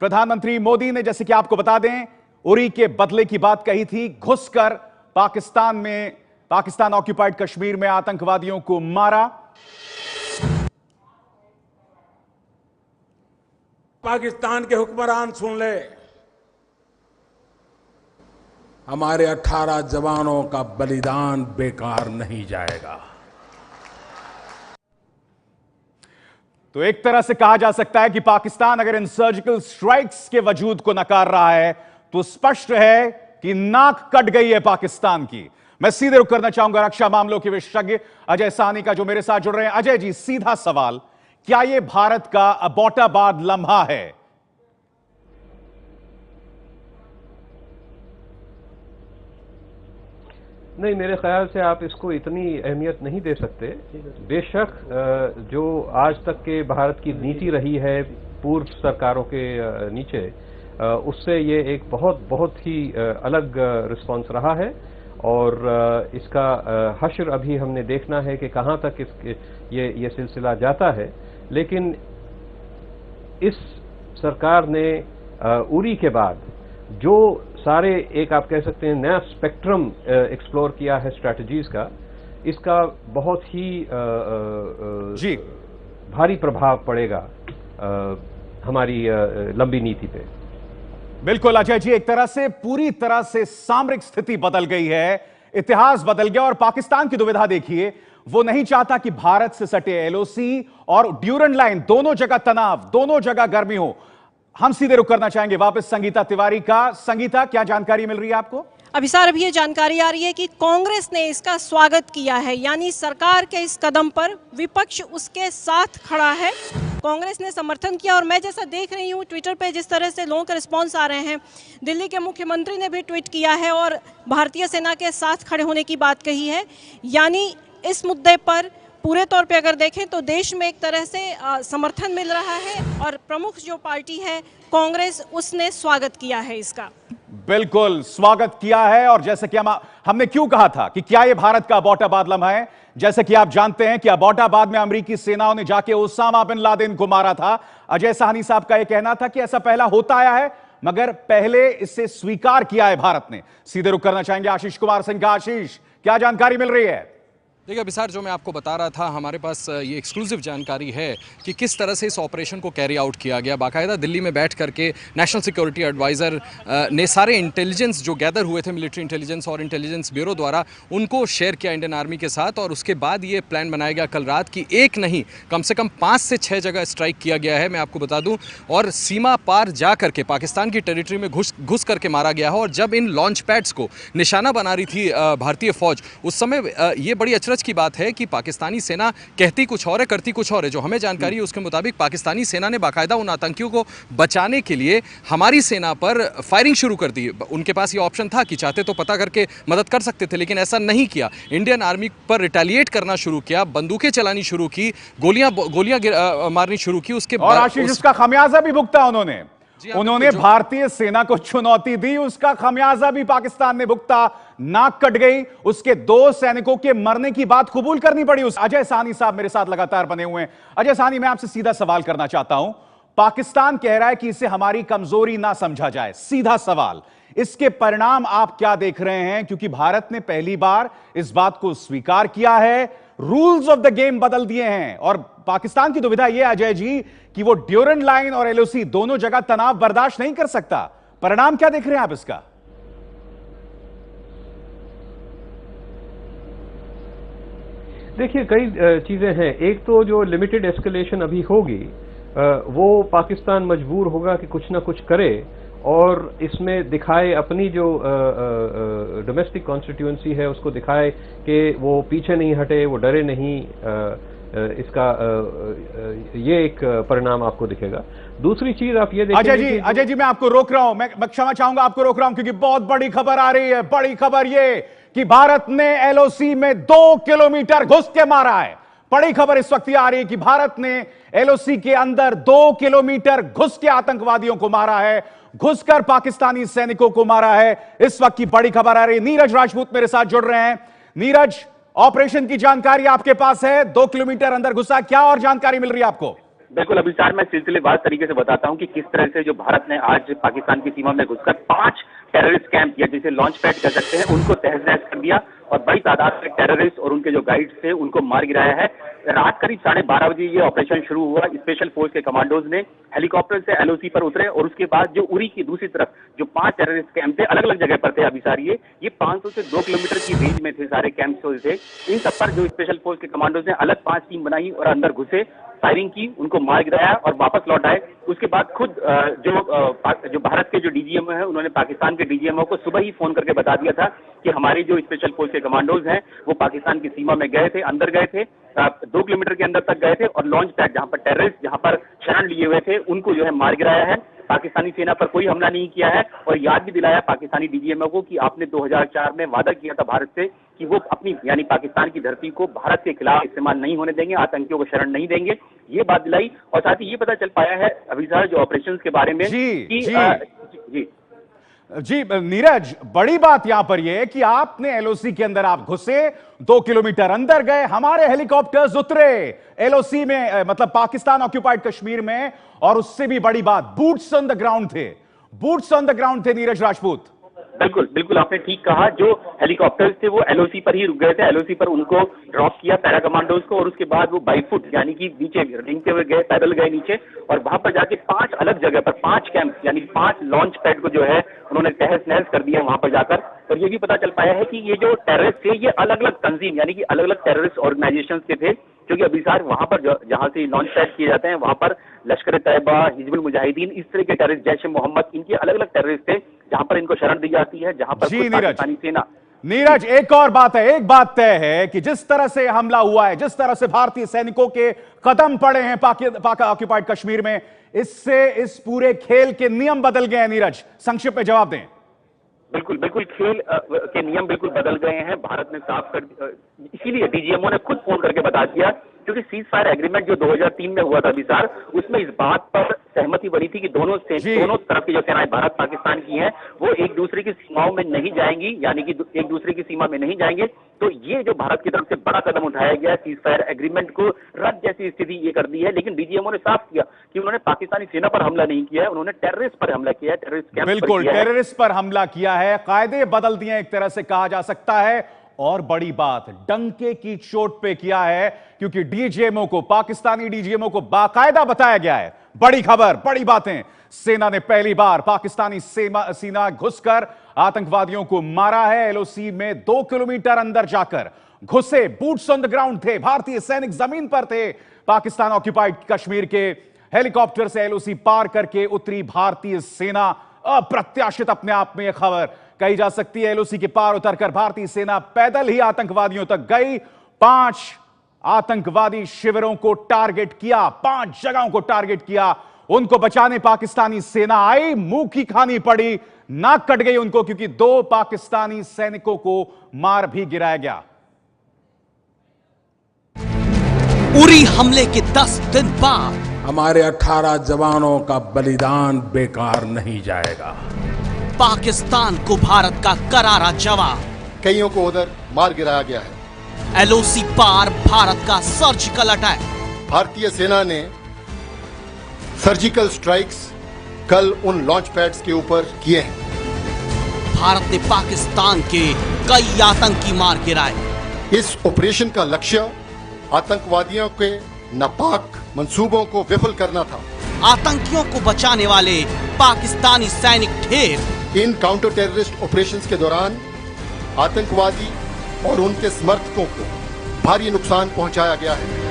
प्रधानमंत्री मोदी ने, जैसे कि आपको बता दें, उरी के बदले की बात कही थी। घुसकर पाकिस्तान ऑक्युपाइड कश्मीर में आतंकवादियों को मारा। पाकिस्तान के हुक्मरान सुन ले, हमारे 18 जवानों का बलिदान बेकार नहीं जाएगा। तो एक तरह से कहा जा सकता है कि पाकिस्तान अगर इन सर्जिकल स्ट्राइक्स के वजूद को नकार रहा है तो स्पष्ट है कि नाक कट गई है पाकिस्तान की। मैं सीधे रुख करना चाहूंगा रक्षा मामलों के विशेषज्ञ अजय साहनी का, जो मेरे साथ जुड़ रहे हैं। अजय जी, सीधा सवाल, क्या यह भारत का अबोटाबाद लम्हा है? नहीं, मेरे ख्याल से आप इसको इतनी अहमियत नहीं दे सकते। बेशक जो आज तक के भारत की नीति रही है पूर्व सरकारों के नीचे, उससे ये एक बहुत ही अलग रिस्पांस रहा है और इसका हश्र अभी हमने देखना है कि कहां तक ये सिलसिला जाता है। लेकिन इस सरकार ने उरी के बाद जो सारे एक आप कह सकते हैं नया स्पेक्ट्रम एक्सप्लोर किया है स्ट्रैटेजीज का, इसका बहुत ही जी भारी प्रभाव पड़ेगा हमारी लंबी नीति पे। बिल्कुल अजय जी, एक तरह से पूरी तरह से सामरिक स्थिति बदल गई है, इतिहास बदल गया। और पाकिस्तान की दुविधा देखिए, वो नहीं चाहता कि भारत से सटे एलओसी और ड्यूरंड लाइन, दोनों जगह तनाव, दोनों जगह गर्मी हो। हम सीधे रुख करना चाहेंगे वापस संगीता तिवारी का। संगीता, क्या जानकारी मिल रही है आपको? अभी ये जानकारी आ रही है कि कांग्रेस ने इसका स्वागत किया है, यानी सरकार के इस कदम पर विपक्ष उसके साथ खड़ा है। कांग्रेस ने समर्थन किया और मैं जैसा देख रही हूँ ट्विटर पे जिस तरह से लोगों के रिस्पॉन्स आ रहे हैं, दिल्ली के मुख्यमंत्री ने भी ट्वीट किया है और भारतीय सेना के साथ खड़े होने की बात कही है। यानी इस मुद्दे पर पूरे तौर पे अगर देखें तो देश में एक तरह से समर्थन मिल रहा है और प्रमुख जो पार्टी है कांग्रेस, उसने स्वागत किया है इसका। बिल्कुल स्वागत किया है। और जैसे कि हमने क्यों कहा था कि क्या यह भारत का अबोटाबाद लम्हा है, जैसे कि आप जानते हैं कि अबोटाबाद में अमेरिकी सेनाओं ने जाके ओसामा बिन लादेन को मारा था। अजय साहनी साहब का यह कहना था कि ऐसा पहला होता आया है, मगर पहले इसे स्वीकार किया है भारत ने। सीधे रुख करना चाहेंगे आशीष कुमार सिंह का। आशीष, क्या जानकारी मिल रही है? देखिए विसार, जो मैं आपको बता रहा था, हमारे पास ये एक्सक्लूसिव जानकारी है कि किस तरह से इस ऑपरेशन को कैरी आउट किया गया। बाकायदा दिल्ली में बैठ करके नेशनल सिक्योरिटी एडवाइज़र ने सारे इंटेलिजेंस जो गैदर हुए थे मिलिट्री इंटेलिजेंस और इंटेलिजेंस ब्यूरो द्वारा, उनको शेयर किया इंडियन आर्मी के साथ। और उसके बाद ये प्लान बनाया गया कल रात की एक नहीं कम से कम 5 से 6 जगह स्ट्राइक किया गया है, मैं आपको बता दूँ। और सीमा पार जा करके पाकिस्तान की टेरिटरी में घुस करके मारा गया है। और जब इन लॉन्च पैड्स को निशाना बना रही थी भारतीय फौज, उस समय ये बड़ी अचरज की बात है कि पाकिस्तानी सेना कहती कुछ और है, करती कुछ और है। जो हमें जानकारी है उसके मुताबिक पाकिस्तानी सेना ने बाकायदा उन आतंकियों को बचाने के लिए हमारी सेना पर फायरिंग शुरू कर दी। उनके पास ये ऑप्शन था कि चाहते तो पता करके मदद कर सकते थे, लेकिन ऐसा नहीं किया। इंडियन आर्मी पर रिटेलिएट करना शुरू किया, बंदूकें चलानी शुरू की, गोलियां मारनी शुरू की। उसके बाद आशीष, उसका खमियाजा भी भुगता उन्होंने भारतीय सेना को चुनौती दी, उसका खमियाजा भी पाकिस्तान ने भुगता। नाक कट गई, उसके 2 सैनिकों के मरने की बात कबूल करनी पड़ी। अजय साहनी साहब मेरे साथ लगातार बने हुए हैं। अजय साहनी, मैं आपसे सीधा सवाल करना चाहता हूं। पाकिस्तान कह रहा है कि इसे हमारी कमजोरी ना समझा जाए। सीधा सवाल, इसके परिणाम आप क्या देख रहे हैं? क्योंकि भारत ने पहली बार इस बात को स्वीकार किया है, रूल्स ऑफ द गेम बदल दिए हैं। और पाकिस्तान की दुविधा यह अजय जी कि वो ड्यूरंड लाइन और एलओसी दोनों जगह तनाव बर्दाश्त नहीं कर सकता। परिणाम क्या देख रहे हैं आप इसका? देखिए, कई चीजें हैं। एक तो जो लिमिटेड एस्केलेशन अभी होगी, वो पाकिस्तान मजबूर होगा कि कुछ ना कुछ करे और इसमें दिखाए अपनी जो डोमेस्टिक कॉन्स्टिट्यूएंसी है उसको दिखाए कि वो पीछे नहीं हटे, वो डरे नहीं। इसका ये एक परिणाम आपको दिखेगा। दूसरी चीज आप ये देखिए। अजय जी मैं आपको रोक रहा हूं, मैं क्षमा चाहूंगा, आपको रोक रहा हूं क्योंकि बहुत बड़ी खबर आ रही है। बड़ी खबर ये कि भारत ने एलओसी में 2 किलोमीटर घुस के मारा है। बड़ी खबर इस वक्त आ रही है कि भारत ने एलओसी के अंदर 2 किलोमीटर घुस के आतंकवादियों को मारा है, घुसकर पाकिस्तानी सैनिकों को मारा है। इस वक्त की बड़ी खबर आ रही है। नीरज राजपूत मेरे साथ जुड़ रहे हैं। नीरज, ऑपरेशन की जानकारी आपके पास है, 2 किलोमीटर अंदर घुसा, क्या और जानकारी मिल रही है आपको? बिल्कुल अभिसार, मैं सिलसिलेवार तरीके से बताता हूं कि किस तरह से जो भारत ने आज पाकिस्तान की सीमा में घुसकर 5 टेररिस्ट कैंप या जिसे लॉन्च पैड कह सकते हैं उनको तहस नहस कर दिया और बड़ी तादाद में टेररिस्ट और उनके जो गाइड्स थे उनको मार गिराया है। रात करीब 12:30 बजे ये ऑपरेशन शुरू हुआ। स्पेशल फोर्स के कमांडोज ने हेलीकॉप्टर से एलओसी पर उतरे और उसके बाद जो उरी की दूसरी तरफ जो 5 टेररिस्ट कैंप थे, अलग अलग जगह पर थे अभिसार, ये 500 से 2 किलोमीटर की रेंज में थे सारे कैंप थे। इन सब पर जो स्पेशल फोर्स के कमांडोज ने अलग 5 टीम बनाई और अंदर घुसे, फायरिंग की, उनको मार गिराया और वापस लौट आए। उसके बाद खुद जो भारत के जो डीजीएमओ है उन्होंने पाकिस्तान के डीजीएमओ को सुबह ही फोन करके बता दिया था कि हमारे जो स्पेशल फोर्स के कमांडोज हैं वो पाकिस्तान की सीमा में गए थे, अंदर गए थे, 2 किलोमीटर के अंदर तक गए थे और लॉन्च पैड जहां पर टेररिस्ट जहां पर शरण लिए हुए थे उनको जो है मार गिराया है। पाकिस्तानी सेना पर कोई हमला नहीं किया है और याद भी दिलाया पाकिस्तानी डीजीएमओ को कि आपने 2004 में वादा किया था भारत से कि वो अपनी यानी पाकिस्तान की धरती को भारत के खिलाफ इस्तेमाल नहीं होने देंगे, आतंकियों को शरण नहीं देंगे, ये बात दिलाई। और साथ ही ये पता चल पाया है अभी सर जो ऑपरेशन के बारे में जी नीरज, बड़ी बात यहां पर यह है कि आपने एलओसी के अंदर आप घुसे, 2 किलोमीटर अंदर गए, हमारे हेलीकॉप्टर्स उतरे एलओसी में, मतलब पाकिस्तान ऑक्यूपाइड कश्मीर में, और उससे भी बड़ी बात बूट्स ऑन द ग्राउंड थे, बूट्स ऑन द ग्राउंड थे नीरज राजपूत। बिल्कुल बिल्कुल आपने ठीक कहा। जो हेलीकॉप्टर्स थे वो एलओसी पर ही रुक गए थे, एलओसी पर उनको ड्रॉप किया पैरा कमांडोज को और उसके बाद वो बाई फुट यानी कि नीचे रेंगते हुए गए, पैदल गए नीचे और वहां पर जाके 5 अलग जगह पर 5 कैंप यानी 5 लॉन्च पैड को जो है उन्होंने तहस नहस कर दिया वहां पर जाकर। और ये भी पता चल पाया है कि ये जो टेररिस्ट थे ये अलग अलग तंजीम यानी कि अलग अलग टेररिस्ट ऑर्गेनाइजेशंस के थे, क्योंकि अभी सर वहां पर जहां से लॉन्च पैड किए जाते हैं वहां पर लश्कर तैयबा, हिजबुल मुजाहिदीन, इस तरह के टेररिस्ट, जैश ए मोहम्मद, इनके अलग अलग टेररिस्ट थे जहां पर इनको शरण दी जाती है, जहां पर पाकिस्तानी सेना। नीरज, एक और बात है, एक बात तय है कि जिस तरह से हमला हुआ है, जिस तरह से भारतीय सैनिकों के कदम पड़े हैं पाक ऑक्यूपाइड कश्मीर में, इससे इस पूरे खेल के नियम बदल गए हैं। नीरज, संक्षिप्त में जवाब दें। बिल्कुल बिल्कुल, खेल के नियम बिल्कुल बदल गए हैं। भारत ने साफ कर, इसीलिए डीजीएमओ ने खुद फोन करके बता दिया, क्योंकि सीज फायर एग्रीमेंट जो 2003 में हुआ था विसार, उसमें इस बात पर सहमति बनी थी कि दोनों तरफ की जो सेनाएं भारत पाकिस्तान की हैं वो एक दूसरे की सीमाओं में नहीं जाएंगी, यानी कि एक दूसरे की सीमा में नहीं जाएंगे। तो ये जो भारत की तरफ से बड़ा कदम उठाया गया, सीज फायर एग्रीमेंट को रद्द जैसी स्थिति ये कर दी है। लेकिन डीजीएमओ ने साफ किया कि उन्होंने पाकिस्तानी सेना पर हमला नहीं किया है, उन्होंने टेररिस्ट पर हमला किया है, टेररिस्ट कैंप पर किया है। टेररिस्ट पर हमला किया है, कायदे बदल दिए एक तरह से कहा जा सकता है। और बड़ी बात, डंके की चोट पे किया है, क्योंकि डीजीएमओ को, पाकिस्तानी डीजीएमओ को बाकायदा बताया गया है। बड़ी खबर, बड़ी बातें, सेना ने पहली बार पाकिस्तानी सीमा घुसकर आतंकवादियों को मारा है। एलओसी में 2 किलोमीटर अंदर जाकर घुसे, बूट्स ऑन द ग्राउंड थे, भारतीय सैनिक जमीन पर थे। पाकिस्तान ऑक्यूपाइड कश्मीर के हेलीकॉप्टर से एलओसी पार करके उतरी भारतीय सेना। अप्रत्याशित अपने आप में यह खबर कही जा सकती है। एलओसी के पार उतरकर भारतीय सेना पैदल ही आतंकवादियों तक गई। 5 आतंकवादी शिविरों को टारगेट किया, 5 जगहों को टारगेट किया। उनको बचाने पाकिस्तानी सेना आई, मुंह की खानी पड़ी, नाक कट गई उनको, क्योंकि 2 पाकिस्तानी सैनिकों को मार भी गिराया गया। उरी हमले के 10 दिन बाद हमारे 18 जवानों का बलिदान बेकार नहीं जाएगा। पाकिस्तान को भारत का करारा जवाब, कईयों को उधर मार गिराया गया है। एलओसी पार भारत का सर्जिकल अटैक। भारतीय सेना ने सर्जिकल स्ट्राइक्स कल उन लॉन्च पैड्स के ऊपर किए हैं। भारत ने पाकिस्तान के कई आतंकी मार गिराए। इस ऑपरेशन का लक्ष्य आतंकवादियों के नापाक मंसूबों को विफल करना था। आतंकियों को बचाने वाले पाकिस्तानी सैनिक ढेर। इन काउंटर टेररिस्ट ऑपरेशंस के दौरान आतंकवादी और उनके समर्थकों को भारी नुकसान पहुंचाया गया है।